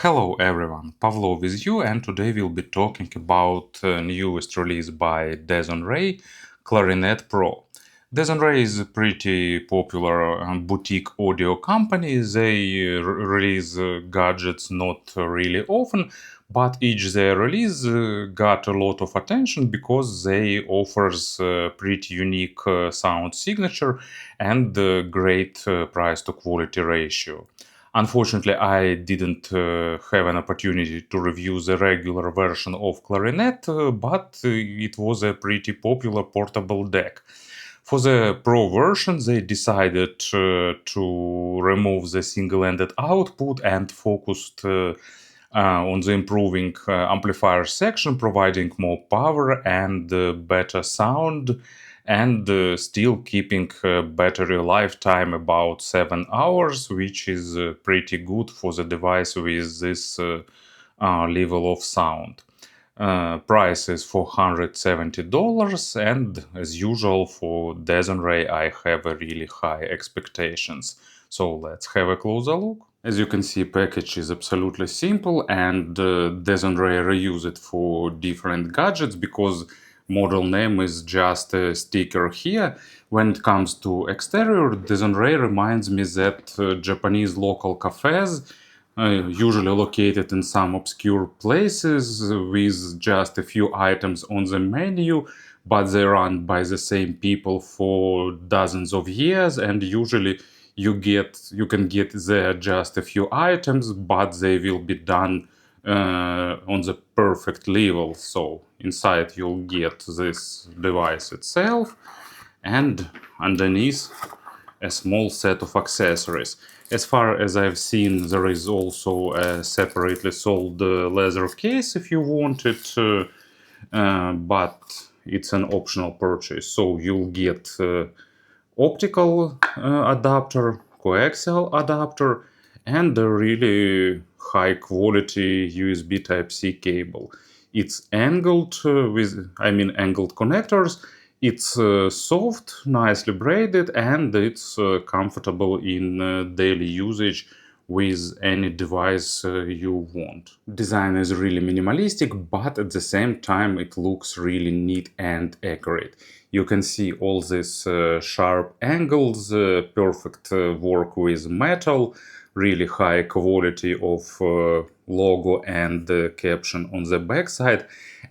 Hello everyone, Pavlo with you, and today we'll be talking about newest release by Dethonray Clarinet Pro. Dethonray is a pretty popular boutique audio company. They release gadgets not really often, but each their release got a lot of attention because they offers pretty unique sound signature and great price to quality ratio. Unfortunately, I didn't have an opportunity to review the regular version of Clarinet, but it was a pretty popular portable DAC. For the Pro version, they decided to remove the single-ended output and focused on the improving amplifier section, providing more power and better sound, and still keeping battery lifetime about 7 hours, which is pretty good for the device with this level of sound. Price is $470, and as usual for Dethonray I have a really high expectations. So let's have a closer look. As you can see, package is absolutely simple, and Dethonray reuse it for different gadgets because model name is just a sticker here. When it comes to exterior, Dethonray reminds me that Japanese local cafes, usually located in some obscure places with just a few items on the menu, but they run by the same people for dozens of years, and usually you can get there just a few items, but they will be done on the perfect level. So inside you'll get this device itself, and underneath a small set of accessories. As far as I've seen, there is also a separately sold leather case if you want it, but it's an optional purchase. So you'll get optical adapter, coaxial adapter, and a really high quality USB Type-C cable. It's angled angled connectors. It's soft, nicely braided, and it's comfortable in daily usage with any device you want. Design is really minimalistic, but at the same time it looks really neat and accurate. You can see all these sharp angles, perfect work with metal, really high quality of logo and caption on the backside,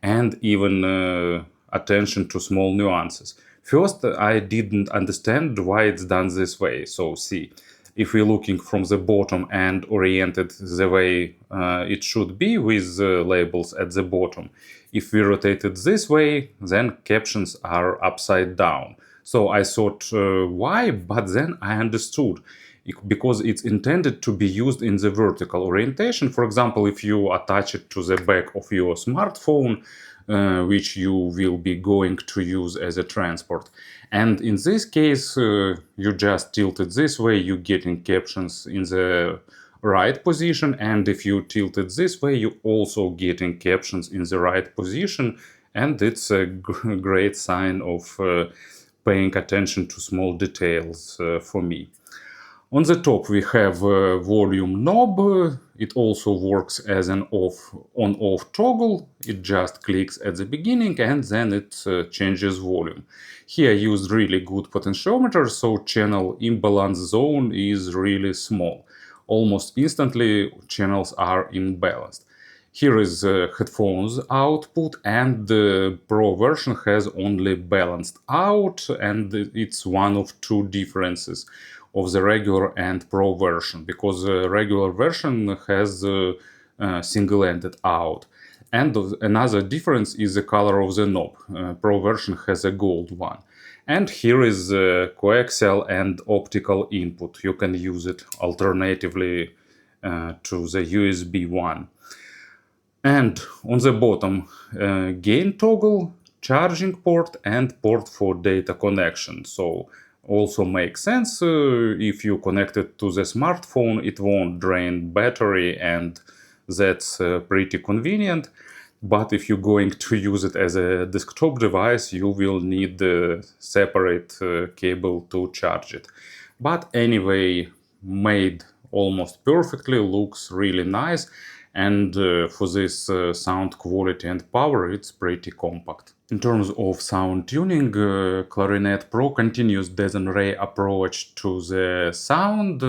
and even attention to small nuances. First, I didn't understand why it's done this way. So see, if we're looking from the bottom and oriented the way it should be with labels at the bottom, if we rotate it this way, then captions are upside down. So I thought, why? But then I understood. Because it's intended to be used in the vertical orientation. For example, if you attach it to the back of your smartphone, which you will be going to use as a transport. And in this case, you just tilt it this way, you getting captions in the right position, and if you tilt it this way, you also getting captions in the right position, and it's a great sign of paying attention to small details for me. On the top we have a volume knob. It also works as an on-off toggle. It just clicks at the beginning and then it changes volume. Here I used really good potentiometer, so channel imbalance zone is really small. Almost instantly channels are imbalanced. Here is headphones output, and the Pro version has only balanced out, and it's one of two differences of the regular and Pro version, because the regular version has single-ended out. And another difference is the color of the knob. Pro version has a gold one. And here is coaxial and optical input. You can use it alternatively to the USB one. And on the bottom, gain toggle, charging port, and port for data connection. So also makes sense. If you connect it to the smartphone, it won't drain battery, and that's pretty convenient. But if you're going to use it as a desktop device, you will need a separate cable to charge it. But anyway, made almost perfectly, looks really nice, and for this sound quality and power, it's pretty compact. In terms of sound tuning, Clarinet Pro continues Dethonray approach to the sound,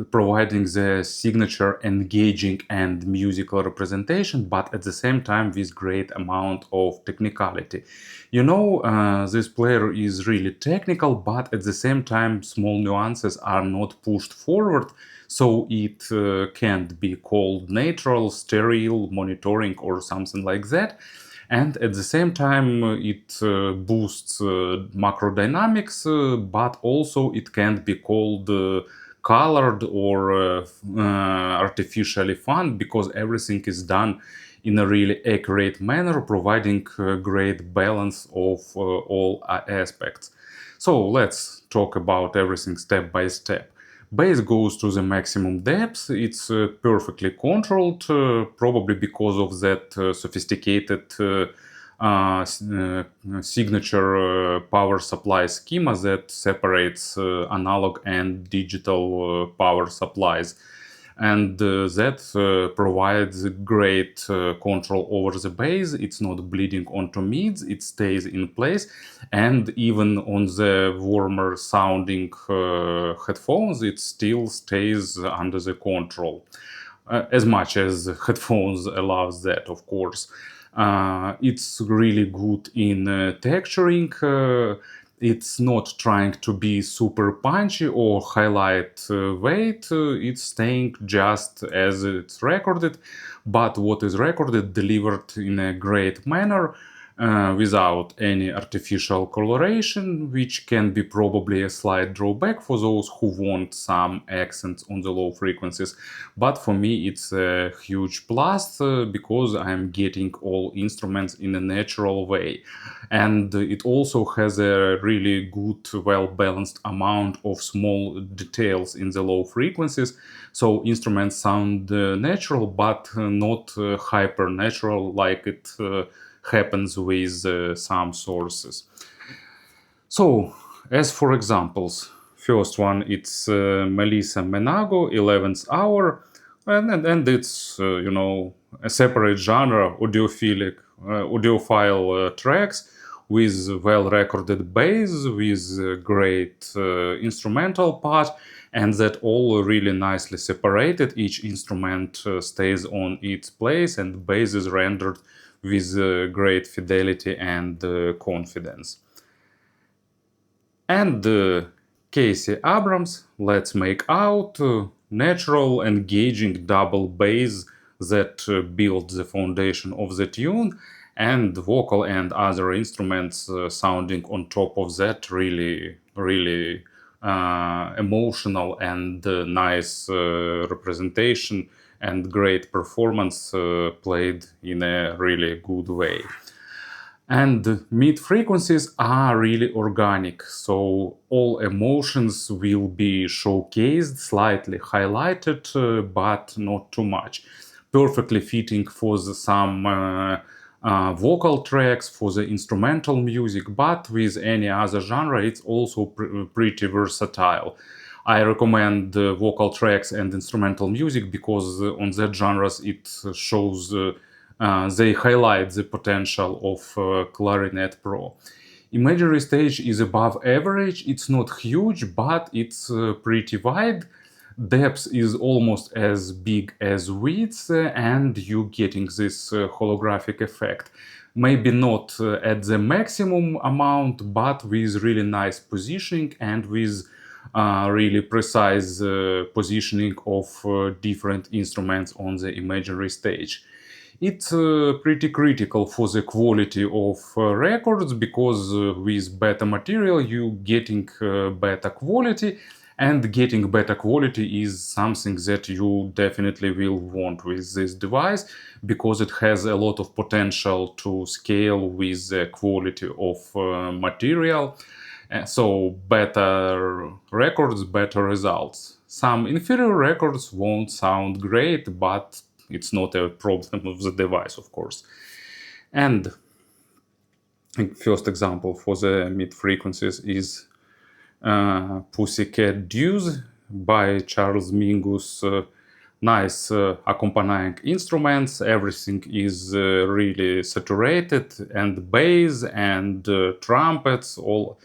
providing the signature engaging and musical representation, but at the same time with great amount of technicality. This player is really technical, but at the same time small nuances are not pushed forward, so it can't be called natural, sterile, monitoring or something like that. And at the same time, it boosts macro dynamics, but also it can't be called colored or artificially fun, because everything is done in a really accurate manner, providing great balance of all aspects. So let's talk about everything step by step. Bass goes to the maximum depth. It's perfectly controlled, probably because of that sophisticated signature power supply schema that separates analog and digital power supplies. And that provides great control over the bass. It's not bleeding onto mids, it stays in place, and even on the warmer sounding headphones, it still stays under the control, as much as headphones allows that, of course. It's really good in texturing. It's not trying to be super punchy or highlight weight. It's staying just as it's recorded, but what is recorded delivered in a great manner, without any artificial coloration, which can be probably a slight drawback for those who want some accents on the low frequencies. But for me, it's a huge plus, because I'm getting all instruments in a natural way. And it also has a really good, well-balanced amount of small details in the low frequencies. So instruments sound natural, but not hyper natural like it happens with some sources. So, as for examples, first one, it's Melissa Menago, 11th hour, and it's, a separate genre, audiophile tracks with well-recorded bass, with great instrumental part, and that all really nicely separated. Each instrument stays on its place, and bass is rendered with great fidelity and confidence. And Casey Abrams, Let's Make Out, natural, engaging double bass that built the foundation of the tune, and vocal and other instruments sounding on top of that, really, really emotional and nice representation and great performance played in a really good way. And mid frequencies are really organic, so all emotions will be showcased, slightly highlighted, but not too much. Perfectly fitting for some vocal tracks, for the instrumental music, but with any other genre, it's also pretty versatile. I recommend vocal tracks and instrumental music because on that genres it shows they highlight the potential of Clarinet Pro. Imagery stage is above average. It's not huge, but it's pretty wide. Depth is almost as big as width, and you're getting this holographic effect. Maybe not at the maximum amount, but with really nice positioning and with really precise positioning of different instruments on the imagery stage. It's pretty critical for the quality of records, because with better material you're getting better quality, and getting better quality is something that you definitely will want with this device, because it has a lot of potential to scale with the quality of material. So better records, better results. Some inferior records won't sound great, but it's not a problem of the device, of course. And first example for the mid frequencies is Pussycat Deuce, by Charles Mingus, nice accompanying instruments. Everything is really saturated, and bass and trumpets, all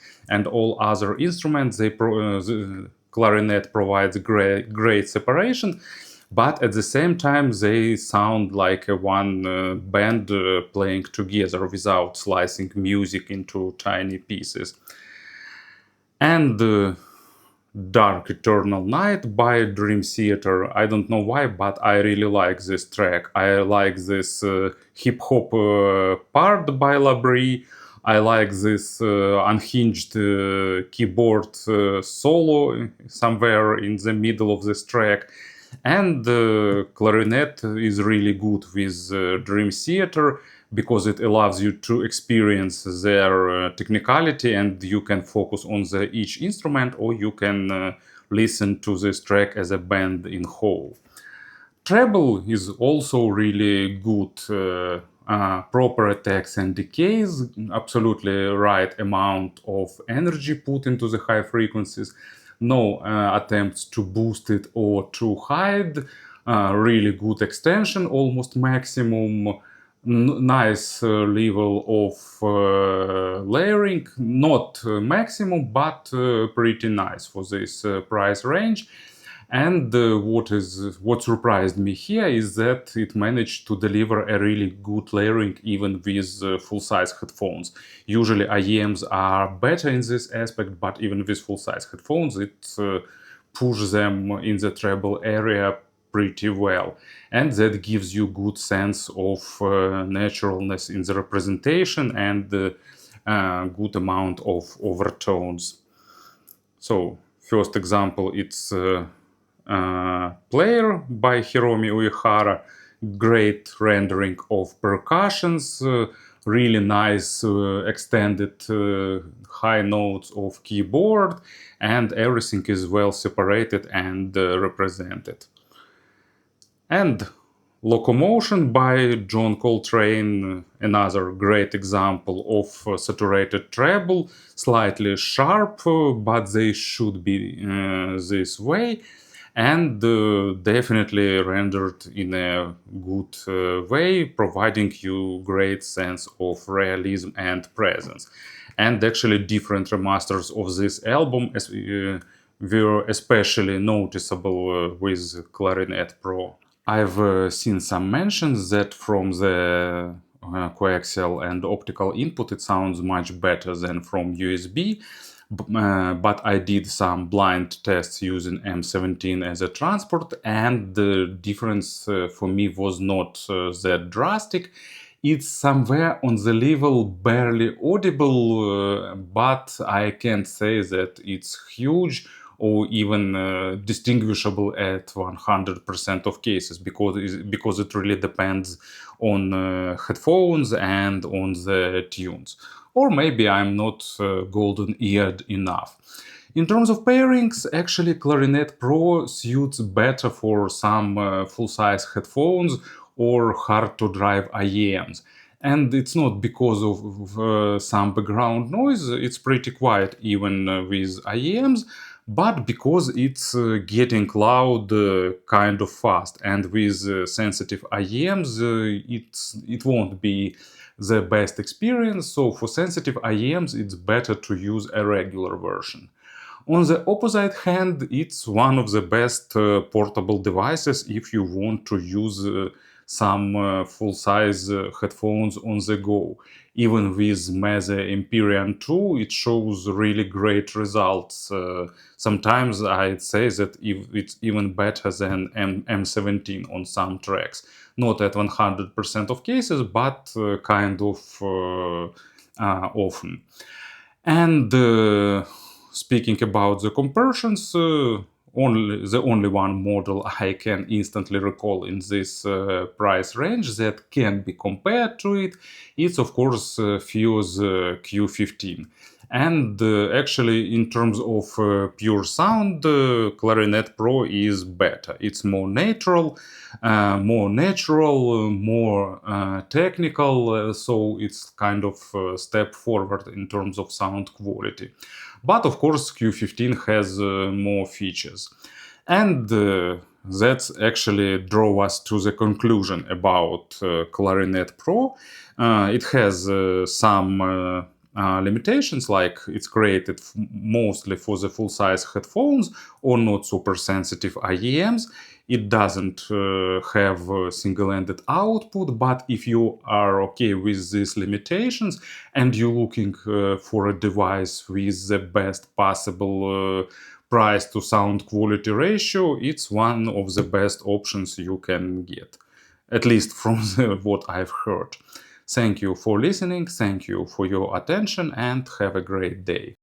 other instruments. The clarinet provides great separation, but at the same time they sound like a one band playing together without slicing music into tiny pieces. And Dark Eternal Night by Dream Theater. I don't know why, but I really like this track. I like this hip hop part by Labrie. I like this unhinged keyboard solo somewhere in the middle of this track. And clarinet is really good with Dream Theater because it allows you to experience their technicality, and you can focus on each instrument, or you can listen to this track as a band in whole. Treble is also really good. Proper attacks and decays, absolutely right amount of energy put into the high frequencies, no attempts to boost it or to hide, really good extension, almost maximum, nice level of layering, not maximum, but pretty nice for this price range. And what surprised me here is that it managed to deliver a really good layering even with full-size headphones. Usually IEMs are better in this aspect, but even with full-size headphones, it pushes them in the treble area pretty well, and that gives you good sense of naturalness in the representation and good amount of overtones. So first example, it's Player by Hiromi Uehara. Great rendering of percussions, really nice extended high notes of keyboard, and everything is well separated and represented. And Locomotion by John Coltrane, another great example of saturated treble, slightly sharp, but they should be this way, and definitely rendered in a good way, providing you great sense of realism and presence. And actually different remasters of this album were especially noticeable with Clarinet Pro. I've seen some mentions that from the coaxial and optical input it sounds much better than from USB, but I did some blind tests using M17 as a transport, and the difference for me was not that drastic. It's somewhere on the level barely audible, but I can't say that it's huge or even distinguishable at 100% of cases, because it really depends on headphones and on the tunes. Or maybe I'm not golden-eared enough. In terms of pairings, actually Clarinet Pro suits better for some full-size headphones or hard-to-drive IEMs. And it's not because of some background noise, it's pretty quiet even with IEMs, but because it's getting loud kind of fast. And with sensitive IEMs, it won't be the best experience. So for sensitive IEMs, it's better to use a regular version. On the opposite hand, it's one of the best portable devices if you want to use some full-size headphones on the go. Even with Meze Empyrean 2, it shows really great results. Sometimes I'd say that it's even better than M17 on some tracks. Not at 100% of cases, but kind of often. And speaking about the conversions, the only one model I can instantly recall in this price range that can be compared to it is, of course, Fuse Q15. And actually, in terms of pure sound, Clarinet Pro is better. It's more technical, so it's kind of a step forward in terms of sound quality. But of course, Q15 has more features. And that's actually draw us to the conclusion about Clarinet Pro. It has some limitations, like it's created mostly for the full-size headphones or not super sensitive IEMs. It doesn't have single-ended output, but if you are okay with these limitations and you're looking for a device with the best possible price to sound quality ratio, it's one of the best options you can get, at least from what I've heard. Thank you for listening, thank you for your attention, and have a great day.